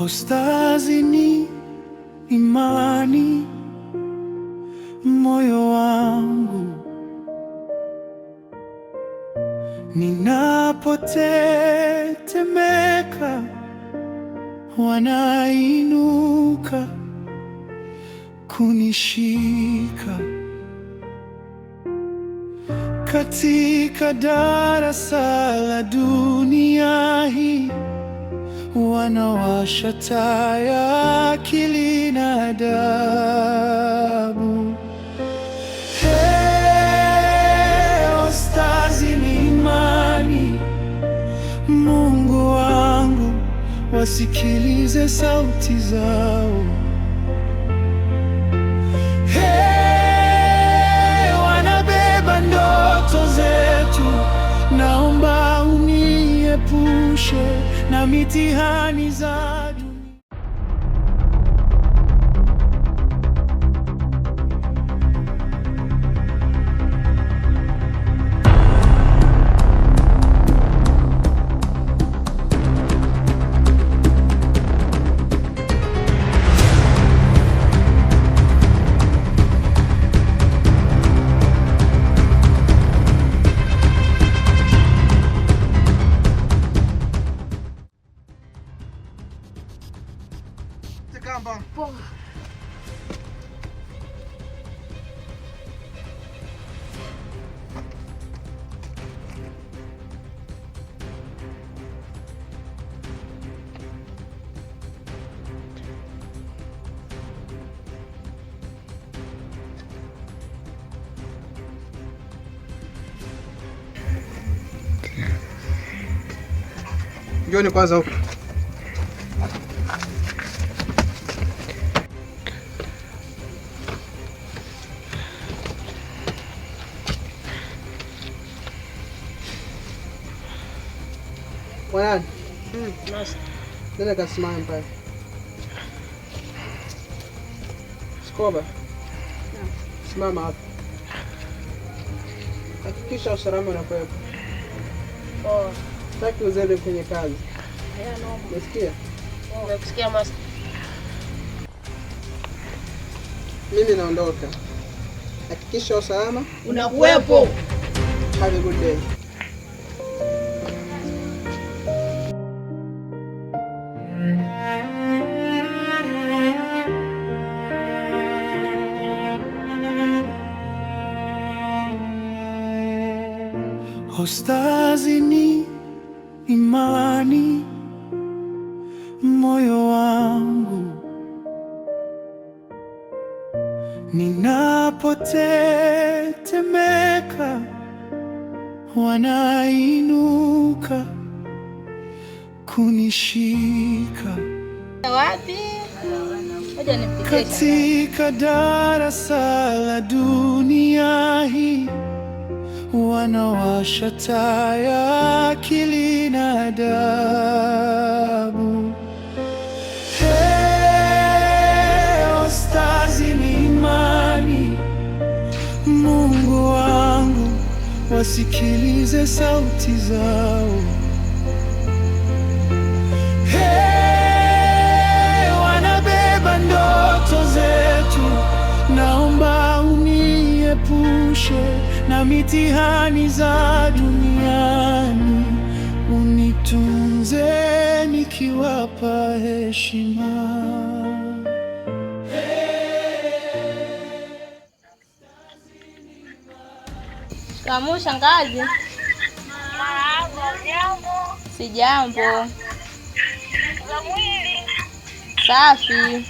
Ustazi ni imani, moyo wangu ninapotetemeka, wanainuka kunishika. Katika darasa la dunia hii wanawasha taa ya akili na adabu. Ustazi ni imani, Mungu wangu, wasikilize sauti zao. Wanabeba ndoto zetu, naomba uniepushe na mitihani za dunia. Poa. Njoni kwanza huko. Mwanani? Master. Nenda kasimame pale. Skoba. Simama hapa. Hakikisha usalama unakuwepo. Oh. Sitaki uzebe kwenye kazi. No. Umesikia? Nimekusikia master. Mimi naondoka. Hakikisha usalama unakuwepo. Have a good day. Ustazi ni imani, moyo wangu ninapotetemeka, wanainuka kunishika. Wapi? Katika darasa la dunia hii wanawasha taa ya akili na adabu. Ustazi ni imani, Mungu wangu, wasikilize sauti zao. Wanabeba ndoto zetu, naomba uniepushe na mitihani za duniani, unitunze nikiwapa heshima. Kamu shangazi. Sijambo. Za mwili? Safi.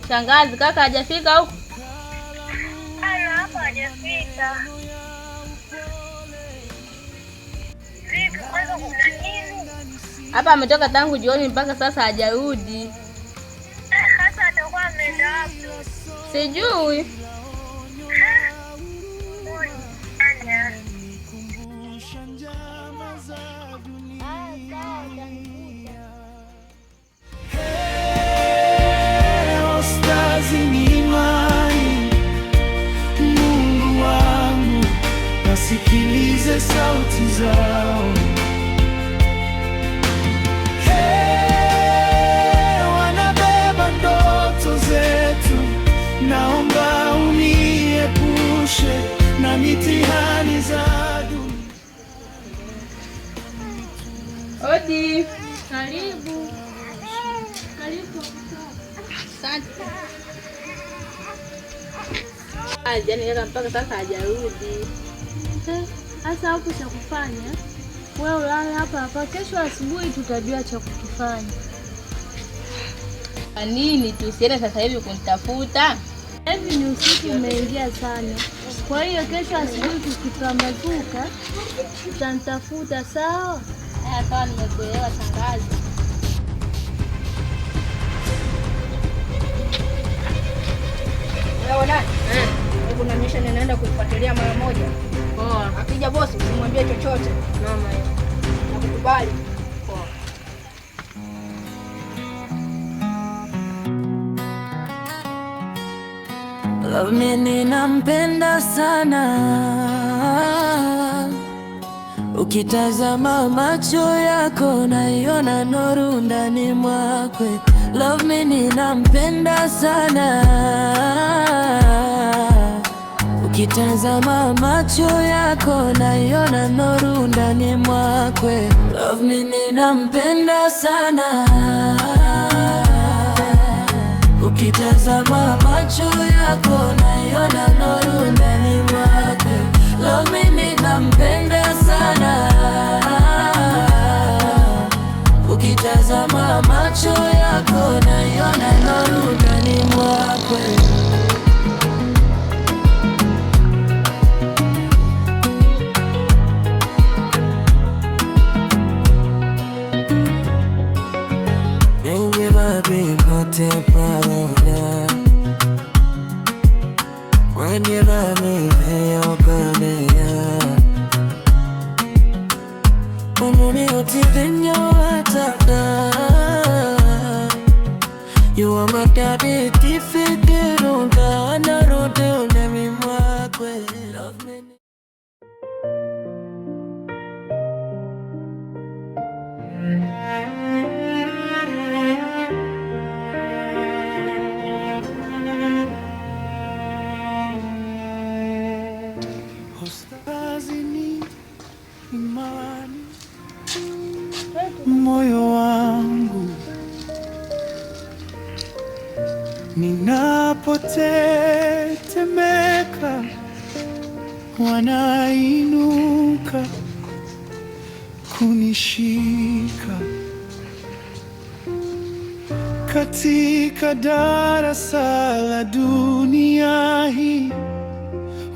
Shangazi, kaka hajafika huko? Hapa hajafika. Vipi kwanza kuna nini? Hapa ametoka tangu jioni mpaka sasa hajarudi. Sasa atakuwa ameenda wapi? Sijui. Ostazi ni imani, Mungu wangu, nasikilize sauti zao. Wanabeba ndoto zetu, naomba uniepushe na mitihani za dunia. Odi. Karibu. Asante. Yaani kaka mpaka sasa hajarudi. Sasa hapo cha kufanya, wewe ulale hapa, kesho asubuhi tutajua cha kukifanya. Kwa nini tusiende sasa hivi kunitafuta? Hivi ni usiku umeingia sana. Kwa hiyo kesho asubuhi tukipambazuka tutanitafuta, sawa? Sawa, nimekuelewa shangazi. Hebu na mission naenda kufuatilia mara moja. Poa. Akija bosi usimwambie chochote. Mama. Nakukubali. Poa. Love me ninampenda sana, ukitazama macho yako naiona nuru ndani mwakwe. Love me ninampenda sana, ukitazama macho yako naiona nuru ndani mwakwe. Love me ninampenda sana, ukitazama macho yako naiona nuru ndani mwakwe. Love me ninampenda sana, ukitazama macho yako naiona nuru ndani mwakwe. Pote pamoja kwenye rami iliyopendeza, unaniotidenya wataka. You are my daddy, tifikiru kana rote unemi mwakwe. Love me. Ostazi ni imani, moyo wangu ninapotetemeka, wanainuka kunishika. Katika darasa la dunia hii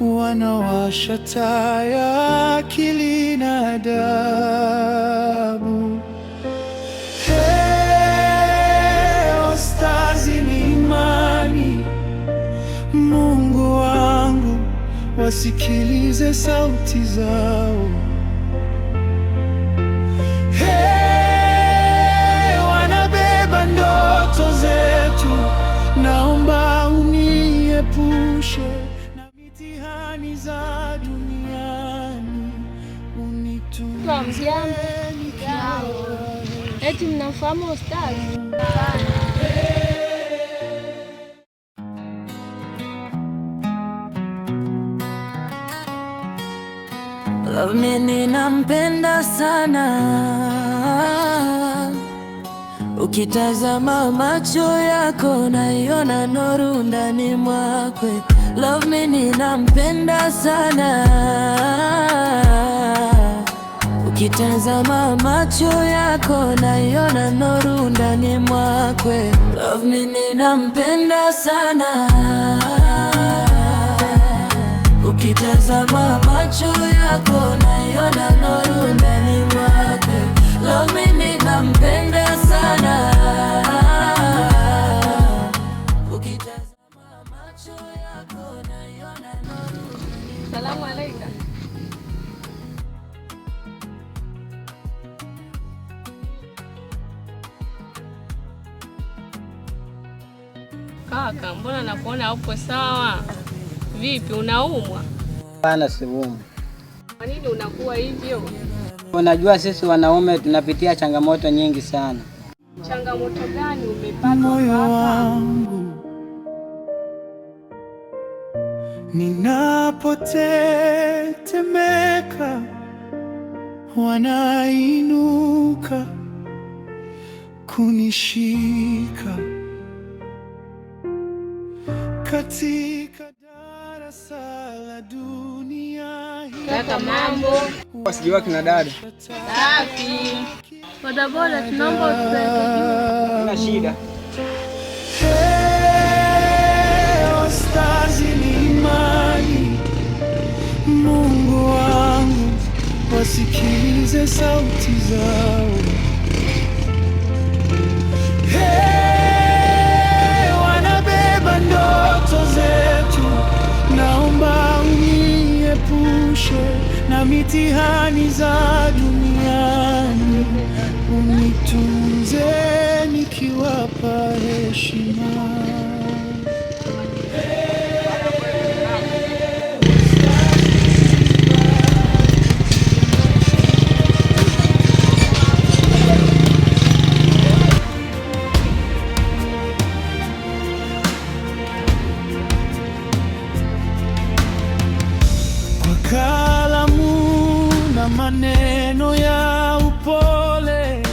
wanawasha taa ya akili na adabu. Ostazi ni imani, Mungu wangu, wasikilize sauti zao. Wanabeba ndoto zetu, naomba uniepushe na mitihani za duniani, unitunze. Eti mnafahamu Ostazi? Love me ninampenda sana, ukitazama macho yako naiona nuru ndani mwakwe. Love me ninampenda sana, Ukitazama macho yako naiona nuru ndani mwakwe. Love me, ninampenda sana. Ukitazama macho yako naiona nuru ndani mwakwe. Love me, ninampenda sana. Ukitazama macho yako naiona nuru. Salamu alaikum. Kaka, mbona nakuona upo sawa? Vipi, unaumwa? Hapana, siumwi. Kwa nini unakuwa hivyo? Unajua sisi wanaume tunapitia changamoto nyingi sana. Changamoto gani umepata? Moyo wangu ninapotetemeka, wanainuka kunishika katika darasa la dunia hii. Kaka, mambo? Wasijiwa kina dada. Safi. Bodaboda, tunaomba utupeleke juu. Kuna shida. Ostazi ni imani, Mungu wangu, wasikize sauti zao. Wanabeba ndoto zetu, naomba uniepushe na mitihani za duniani, unitunze nikiwapa heshima. Kalamu na maneno ya upole,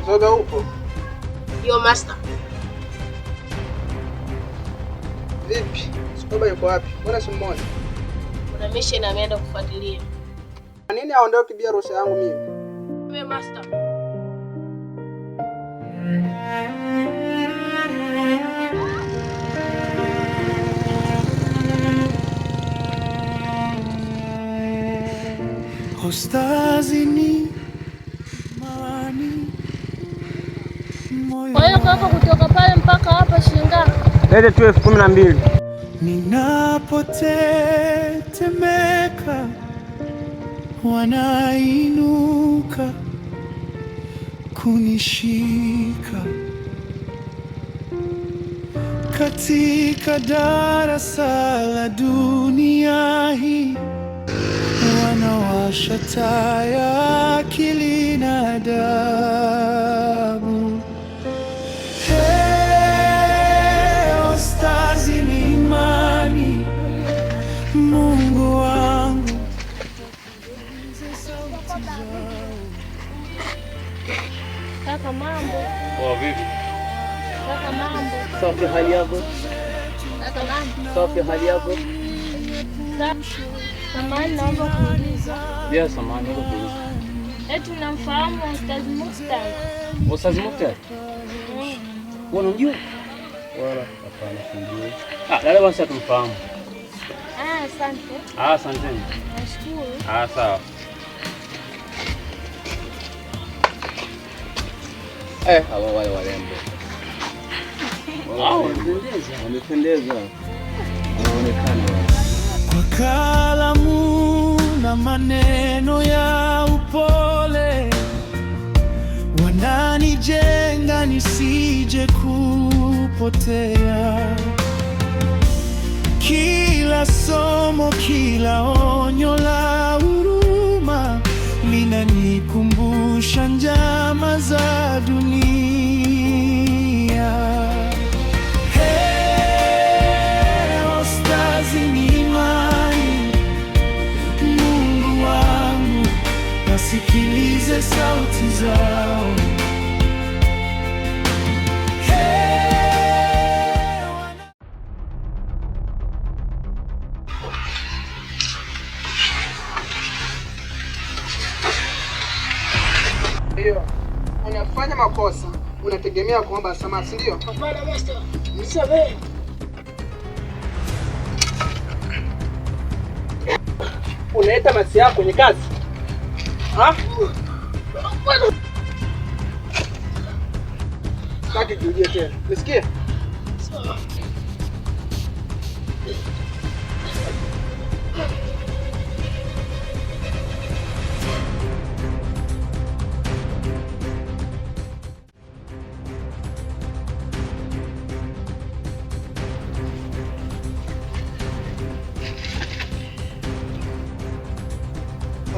Zoga upo? Yo master. Vipi? Sikoba yuko wapi? Mbona simuoni? Kuna mission ameenda kufuatilia. Kwa nini aondoke bila ruhusa yangu mimi? Wewe master. Ostazi ni imani, moyo. Kwa hiyo kaka, kutoka pale mpaka hapa shilingi ngapi? Lete tu 12,000. Ninapotetemeka, wanainuka kunishika katika darasa la dunia hii, wanawasha taa ya akili na adabu. Ostazi ni imani, Mungu wangu. Kaka, mambo? Vipi? Kaka, mambo? Safi, hali yako? Kaka, mambo? Safi, hali yako? Samahani, naomba kuuliza. Bila samahani, naomba kuuliza. Eti unamfahamu Ustaz Mukhtar? Ustaz Mukhtar? Unamjua? Wala hapana, simjui. Dada basi atumfahamu. asante. Asanteni. Nashukuru. Sawa. Hawa wale warembo. Wamependeza. Wanaonekana. Kwa kalamu na maneno ya upole wananijenga nisije kupotea. Kila somo, kila onyo la huruma linanikumbusha njama za dunia. Ostazi ni imani, Mungu wangu, nasikilize sauti zao. Hiyo unafanya makosa, unategemea kuomba msamaha, si ndio? Hapana master, nisamehe. Unaleta masi yako kwenye kazi. Sitaki kujua tena. Umesikia? Sawa.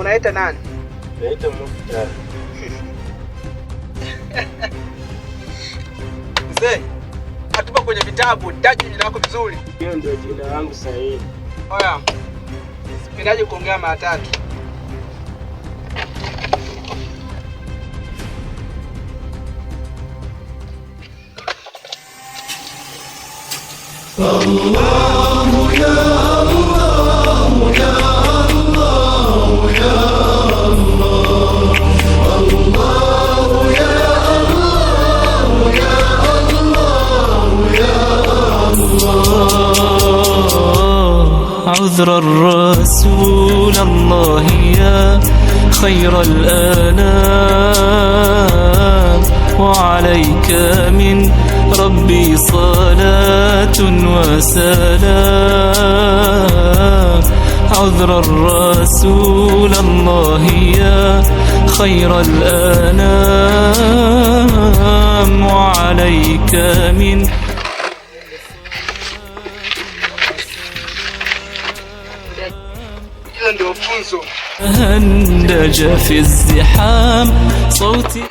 Unaita nani? Naita Mukhtar. Mzee, hatupo kwenye vitabu, taji jina lako vizuri. Hiyo ndio jina langu sahihi. Oya, sipendaje kuongea mara tatu. Allahu ya Allah ya Allah ya Allah, Allahu ya Allah ya Allah ya Allah. عذر الرسول الله يا خير الأنام، وعليك من ربي صلاة وسلام. عذر الرسول الله يا خير الأنام، وعليك من هندج في الزحام صوتي.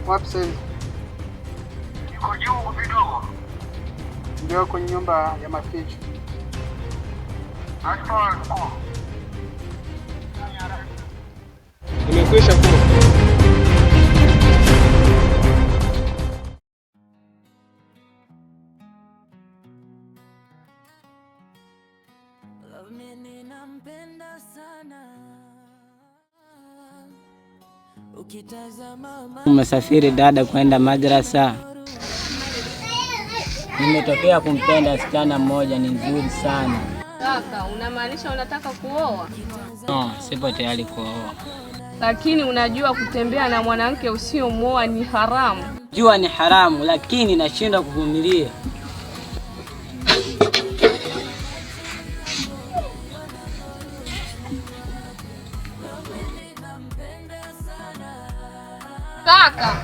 Wapi sasa? Niko juu kidogo. Ndio kwenye nyumba ya maficho. Nimekwisha kuwa. Umesafiri dada kwenda madrasa? Nimetokea kumpenda msichana mmoja, ni nzuri sana. Kaka, unamaanisha unataka kuoa? No, sipo tayari kuoa. Lakini unajua kutembea na mwanamke usiomwoa ni haramu. Jua ni haramu, lakini nashindwa kuvumilia. Kaka,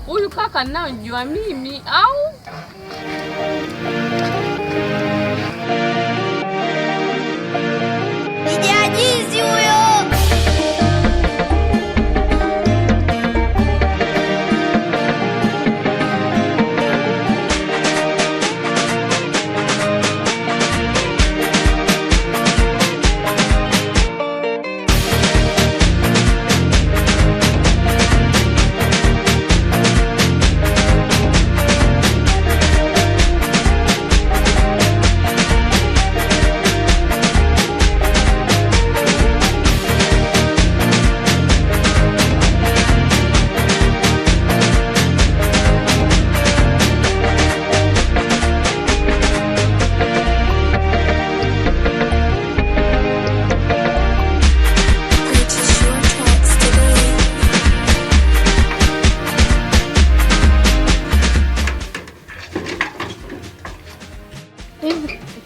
huyu kaka ninayojua mimi au? Kijajizi huyo.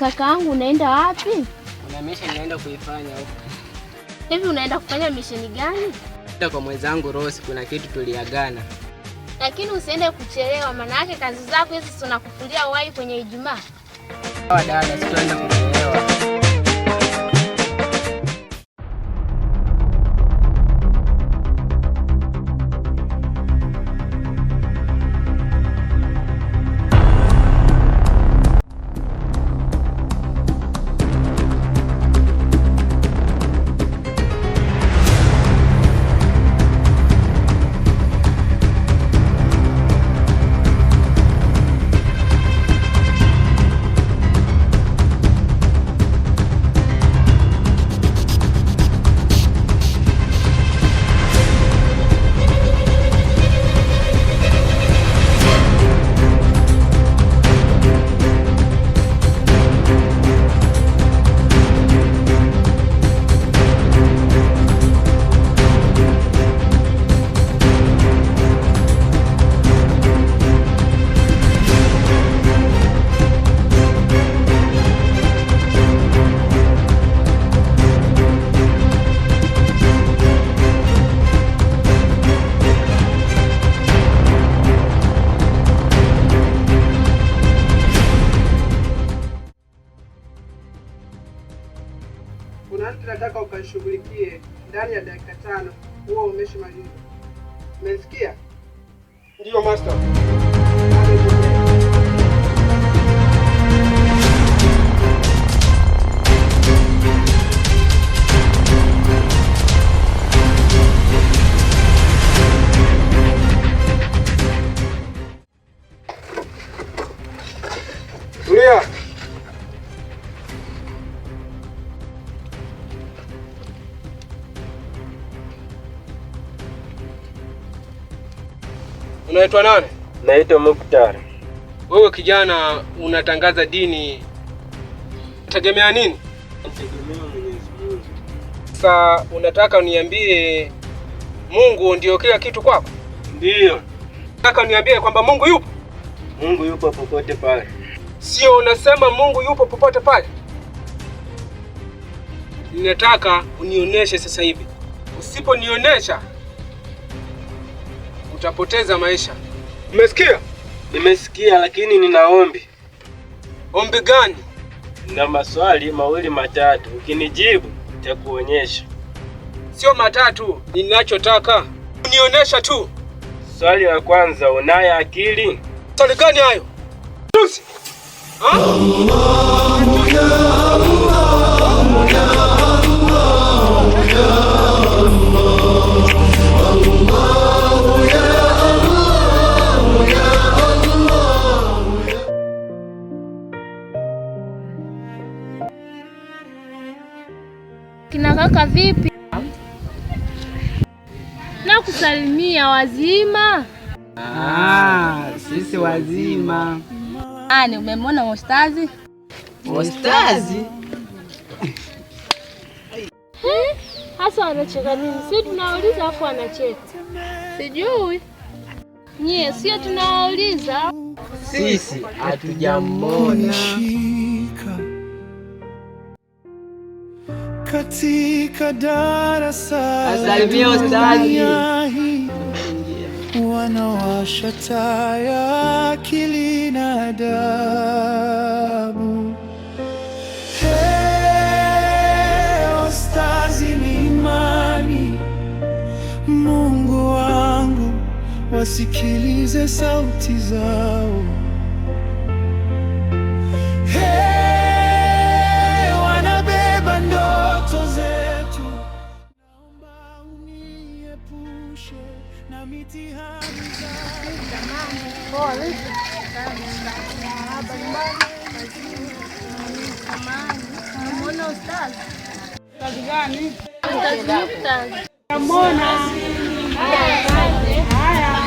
Kakaangu, unaenda wapi? Kuna mission naenda kuifanya huko. Hivi unaenda kufanya mission gani? Naenda kwa mwenzangu Rose, kuna kitu tuliagana. Lakini usiende kuchelewa, maana yake kazi zako hizi tunakufulia wai kwenye Ijumaa. Sawa dada, sitaenda kuchelewa. Kuna mtu nataka ukashughulikie ndani ya dakika 5, huo umeshamaliza. Umesikia? Ndio master. Tulia. Unaitwa nani? Naitwa Mukhtar. Wewe kijana unatangaza dini. Unategemea nini? Nategemea Mwenyezi Mungu. Sasa unataka uniambie Mungu ndio kila kitu kwako? Ndio. Nataka uniambie kwamba Mungu yupo? Mungu yupo popote pale. Sio unasema Mungu yupo popote pale? Ninataka unionyeshe sasa hivi. Usiponionyesha utapoteza maisha. Umesikia? Nimesikia, lakini nina ombi. Ombi gani? Na maswali mawili matatu. Ukinijibu nitakuonyesha. Sio matatu, ninachotaka unionyesha tu. Swali la kwanza, unayo akili? Swali gani hayo? Tusi. Kina kaka vipi? Na kusalimia wazima. Sisi wazima. Ani, umemwona Ustazi? Ustazi? Hasa anacheka nini? Si tunauliza afu anacheka. Sijui. Nyie sio tunauliza. Sisi hatujamwona. Katika darasa Asalimia Ustazi. Wanawasha taa ya akili na adabu. Ustazi ni imani, Mungu wangu, wasikilize sauti zao. Wanabeba ndoto zetu, naomba uniepushe na mitihani zao. Unamuona Ustazi? Kazi gani? Ustazi. Unamuona? Haya.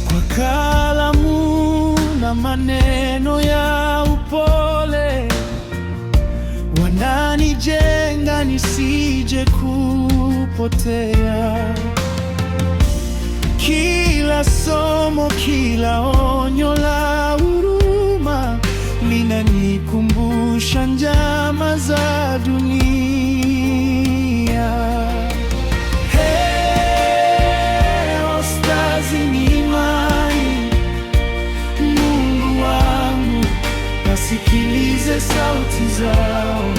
Kwa kalamu na maneno ya upole, wananijenga nisije kupotea. Kila somo, kila onyo la huruma linanikumbusha njama za dunia. Ustazi ni imani, Mungu wangu, wasikilize sauti zao.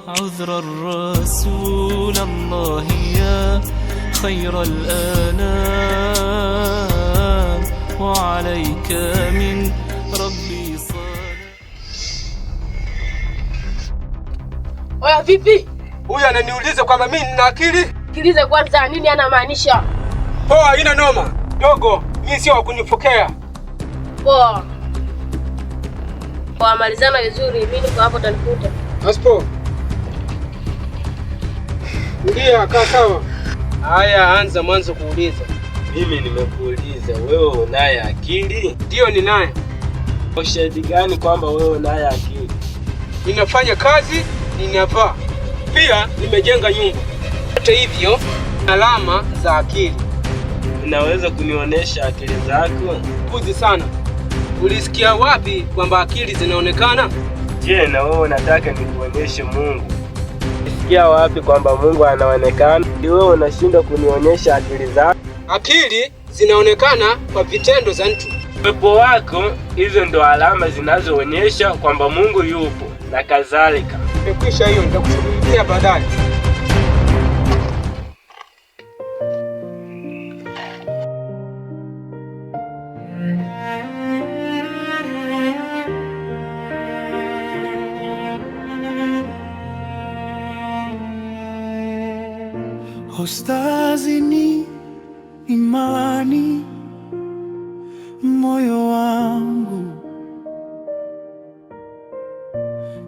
عذر الرسول الله يا خير الأنام وعليك من ربي صلاة. Oya, vipi? Huyu ananiuliza kwamba mimi nina akili? Sikiliza kwanza, nini anamaanisha? Poa, haina noma. Dogo, mimi sio wa kunipokea. Poa. Poa, malizana vizuri, mimi niko hapo utanikuta. Aspo. Ndio, kaa sawa. Haya, anza mwanzo kuuliza. Mimi nimekuuliza, wewe unaye akili? Ndio, ninaye. Ushahidi gani kwamba wewe unaye akili? Ninafanya kazi, ninavaa. Pia nimejenga nyumba. Hata hivyo, alama za akili. Unaweza kunionyesha akili zako? Puzi sana. Ulisikia wapi kwamba akili zinaonekana? Je, na wewe unataka nikuonyeshe Mungu? Ulisikia wapi kwamba Mungu anaonekana? Wewe unashindwa kunionyesha akili zako? Akili zinaonekana kwa vitendo za mtu. Uwepo wako, hizo ndo alama zinazoonyesha kwamba Mungu yupo na kadhalika. Nimekwisha hiyo, nitakushughulikia baadaye. Ustazi ni imani, moyo wangu,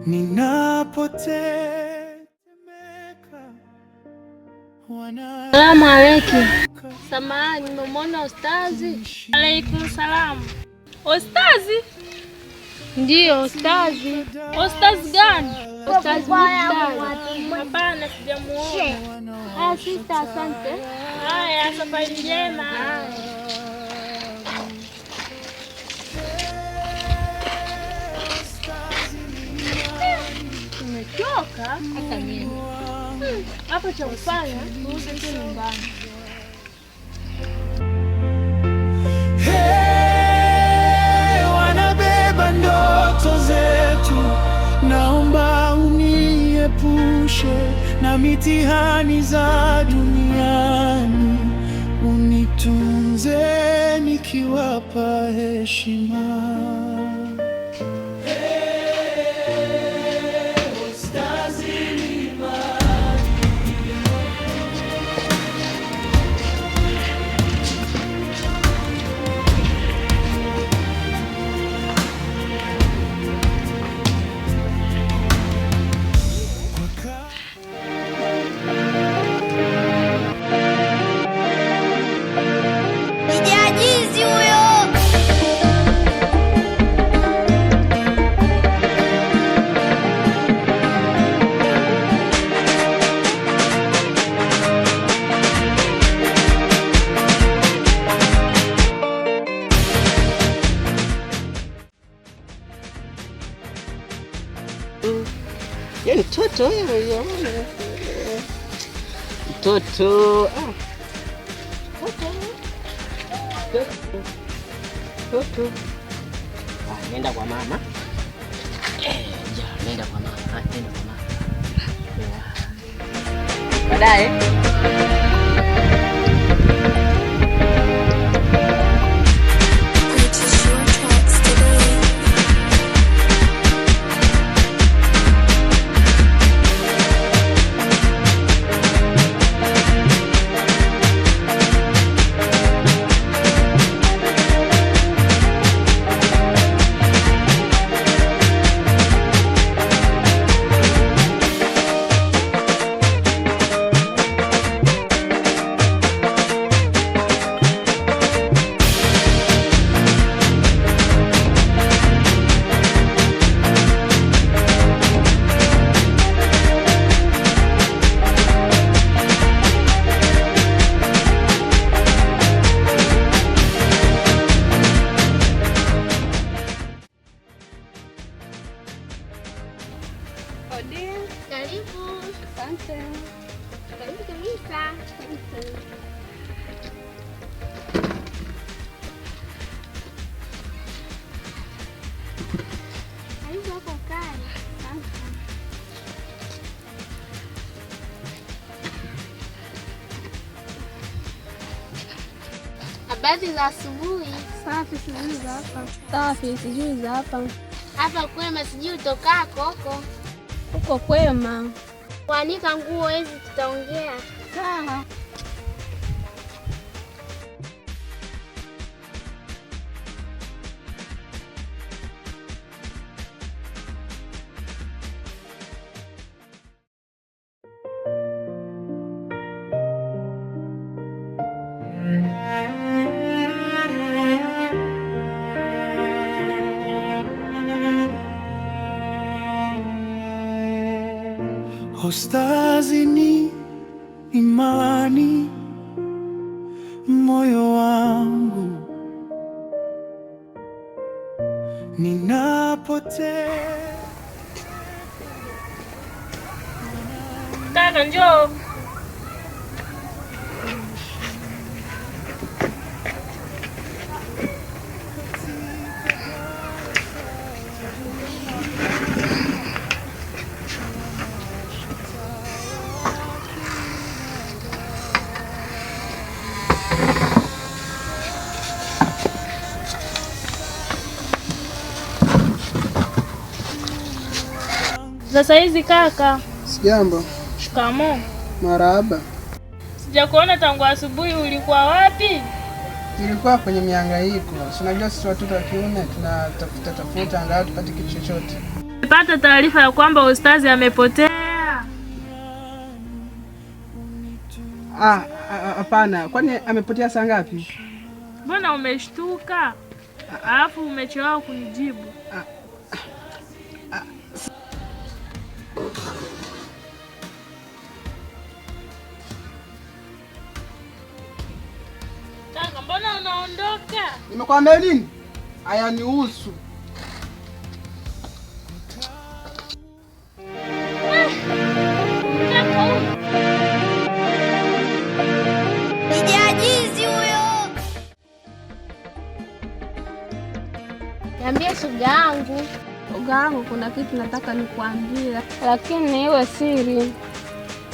ninapotetemeka. Salamu alaykum. Samahani, nimemwona Ustazi. Alaykum salaam. Ustazi? Ndio, Ustazi. Ustazi gani? Ustazi Ustazi. Hapana, sijamuona. Sister, asante. Haya, safari njema. Tumechoka hata mimi. Hapo cha kufanya turudi tu nyumbani. Wanabeba ndoto zetu, naomba uniepushe na mitihani za duniani, unitunze nikiwapa heshima. Yaani mtoto wewe. Mtoto. Mtoto. Nenda kwa mama. Nenda kwa mama. Nenda kwa mama. Baadaye. Karibu. Asante. Karibu kabisa. Asante. Karibu hapo kae. Asante. Habari za asubuhi. Safi, sijui za hapa. Safi, sijui za hapa. Hapa kwema, sijui utokako huko. Uko kwema? Kuanika nguo hizi tutaongea. Sawa. Ustazi ni imani, moyo wangu ninapotea. Kaka njoo. Sasa hizi kaka. Sijambo. Shikamoo. Marahaba. Sijakuona tangu asubuhi, ulikuwa wapi? Nilikuwa kwenye mihangaiko. Unajua sisi watoto wa kiume tunatafuta angalau tupate kitu chochote. Nimepata taarifa ya kwamba ustazi amepotea. Hapana. Kwani amepotea saa ngapi? Mbona umeshtuka? Alafu umechelewa kunijibu. Kaka, mbona unaondoka? Nimekwambia nini? Hayanihusu. Nijajizi huyo. Niambie shoga yangu. Shoga yangu, kuna kitu nataka nikuambie, lakini iwe siri.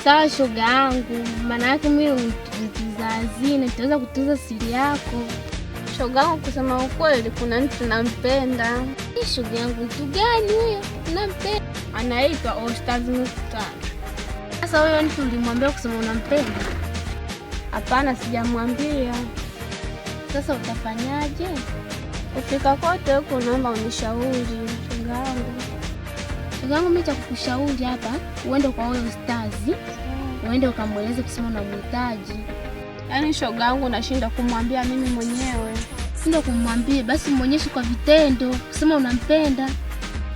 Sawa shoga yangu, maana yake mimi mtunza hazina, nitaweza kutunza siri yako. Shoga yangu, kusema ukweli, kuna mtu nampenda. Ni shoga yangu, mtu gani huyo unampenda? Anaitwa Ustazi Mukhtar. Sasa huyo mtu ulimwambia kusema unampenda? Hapana, sijamwambia. Sasa utafanyaje? Kufika kote huko naomba unishauri shoga yangu. Shoga yangu, mimi nitakushauri hapa, uende kwa huyo Ustazi. Uende ukamweleze kusema unamhitaji. Yaani shoga yangu, nashinda kumwambia mimi mwenyewe. Sio kumwambia, basi muonyeshe kwa vitendo kusema unampenda.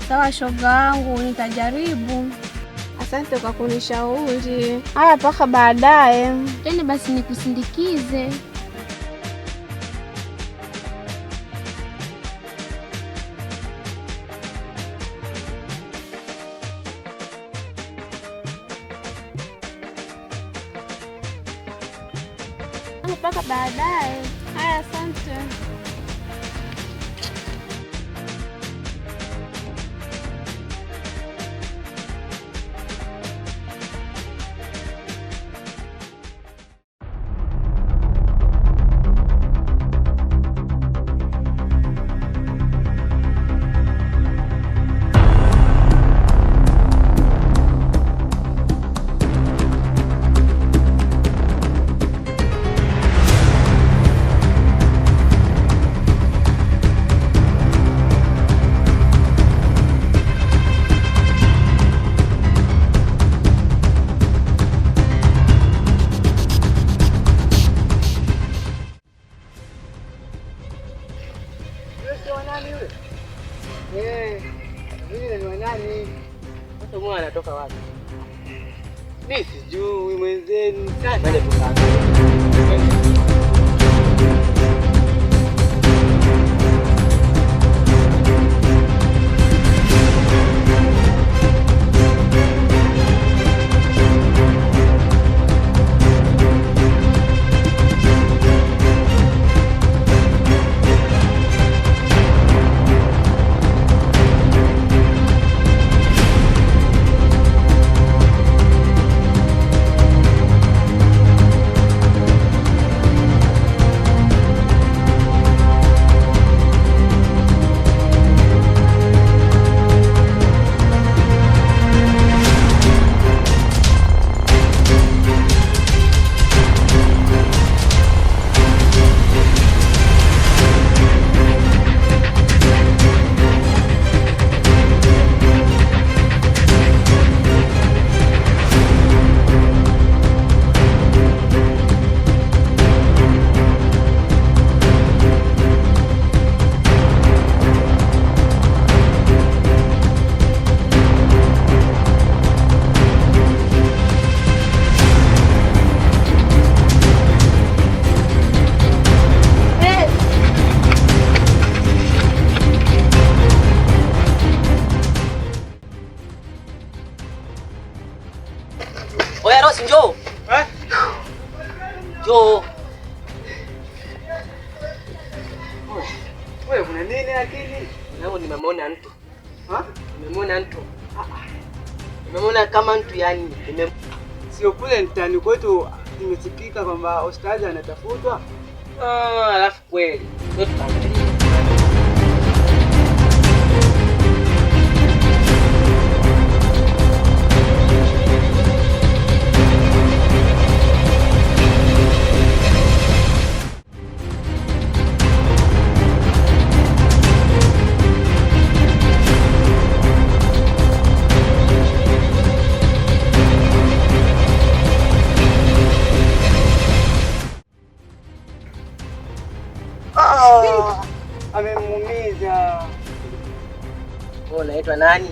Sawa shoga yangu, nitajaribu. Asante kwa kunishauri. Haya, mpaka baadaye. Twende basi nikusindikize. Mpaka baadaye. Haya, asante. Anatoka wapi? Mimi sijui mwenzenu. Oya Rosi, njoo. Njoo. Wewe kuna nini lakini? Leo nimemwona mtu. Nimemwona mtu. Nimemwona kama mtu yani. Sio kule mtaani kwetu imesikika kwamba Ostaz anatafutwa. Alafu kweli. Ndio tukaangalia. Amemuumiza. Unaitwa nani?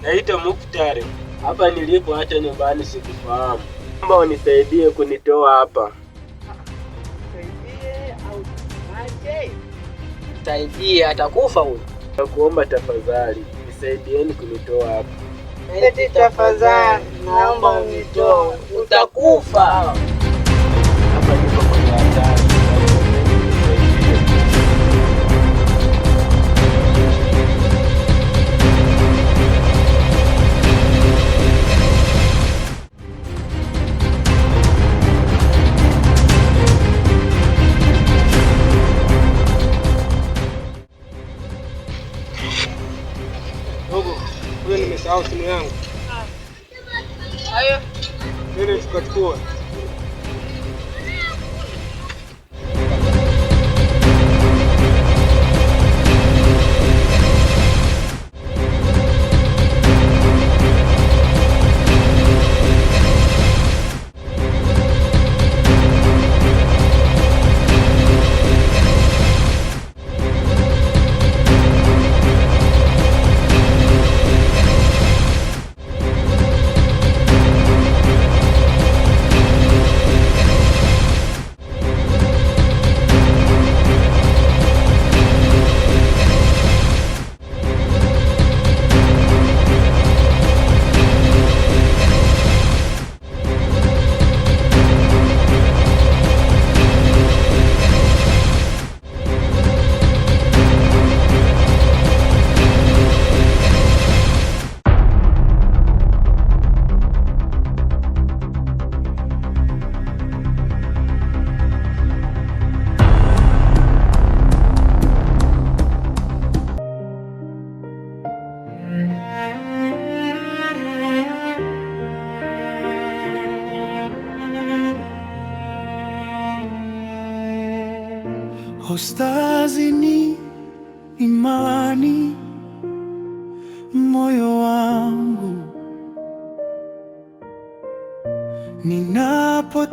Naitwa Muktari. Hapa nilipo hata nyumbani sikufahamu. Naomba unisaidie kunitoa hapa. Saidie au aje? Saidie, atakufa huyu. Nakuomba tafadhali, nisaidieni kunitoa hapa. Eti tafadhali, naomba unitoe. Utakufa. Hapa niko kwenye hatari. Dogo, wewe nimesahau simu yangu. Hayo. Nene tukachukua. Ustazi ni imani, moyo wangu ninapo